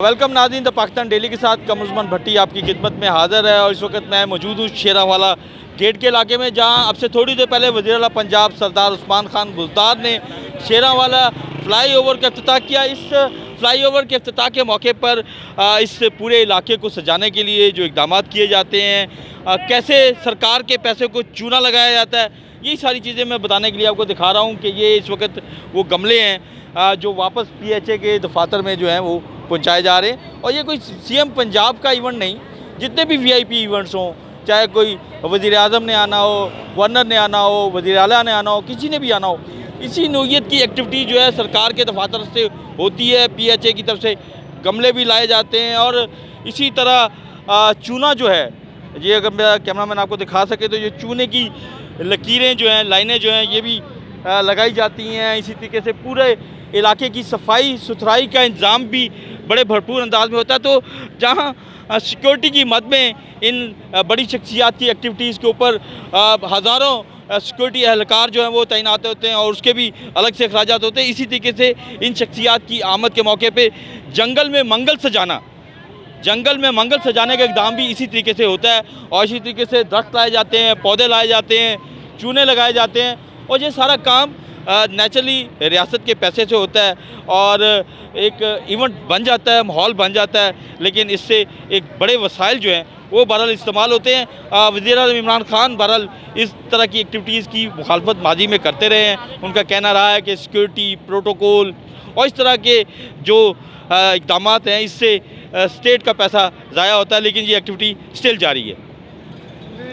Welcome नाज़रीन, the Pakistan daily के साथ कमरुज़्ज़मान भट्टी आपकी खिदमत में हाज़िर है। और इस वक्त मैं मौजूद हूँ शेरावाला गेट के इलाके में, जहाँ अब से थोड़ी देर पहले वज़ीर आला पंजाब सरदार उस्मान खान बुज़दार ने शेरावाला फ़्लाई ओवर का इफ्तिताह किया। इस फ़्लाई ओवर के इफ्तिताह के मौके पर इस पूरे इलाके को सजाने के लिए जो इक़दाम किए जाते हैं, कैसे सरकार के पैसे को चूना लगाया जाता है, यही सारी चीज़ें मैं बताने के लिए आपको दिखा रहा हूँ कि ये इस वक्त वो गमले हैं जो वापस PHA के दफातर में जो हैं वो पहुंचाए जा रहे हैं। और ये कोई CM पंजाब का इवेंट नहीं, जितने भी VIP इवेंट्स हों, चाहे कोई वज़ीर आज़म ने आना हो, गवर्नर ने आना हो, वज़ीर आला ने आना हो, किसी ने भी आना हो, इसी नौइयत की एक्टिविटी जो है सरकार के दफातर से होती है। PHA की तरफ से गमले भी लाए जाते हैं और इसी तरह चूना जो है, ये अगर मेरा कैमरामैन आपको दिखा सके तो ये चूने की लकीरें जो हैं, लाइनें जो हैं, ये भी लगाई जाती हैं। इसी तरीके से पूरे इलाके की सफाई सुथराई का इंतज़ाम भी बड़े भरपूर अंदाज में होता है। तो जहाँ सिक्योरिटी की मद में इन बड़ी शख्सियात की एक्टिविटीज़ के ऊपर हज़ारों सिक्योरिटी एहलकार जो हैं वो तैनात होते हैं और उसके भी अलग से अखराजात होते हैं। इसी तरीके से इन शख्सियात की आमद के मौके पे जंगल में मंगल सजाने का इक़दाम भी इसी तरीके से होता है। और इसी तरीके से दरख्त लाए जाते हैं, पौधे लाए जाते हैं, चूने लगाए जाते हैं और ये सारा काम नेचुरली रियासत के पैसे से होता है और एक इवेंट बन जाता है, माहौल बन जाता है। लेकिन इससे एक बड़े वसाइल जो हैं वो बहरहाल इस्तेमाल होते हैं। वज़ीर आज़म इमरान खान बहरहाल इस तरह की एक्टिविटीज़ की मुखालफत माजी में करते रहे हैं। उनका कहना रहा है कि सिक्योरिटी प्रोटोकॉल और इस तरह के जो इक़दाम हैं, इससे स्टेट का पैसा ज़ाया होता है, लेकिन ये एक्टिविटी स्टिल जारी है।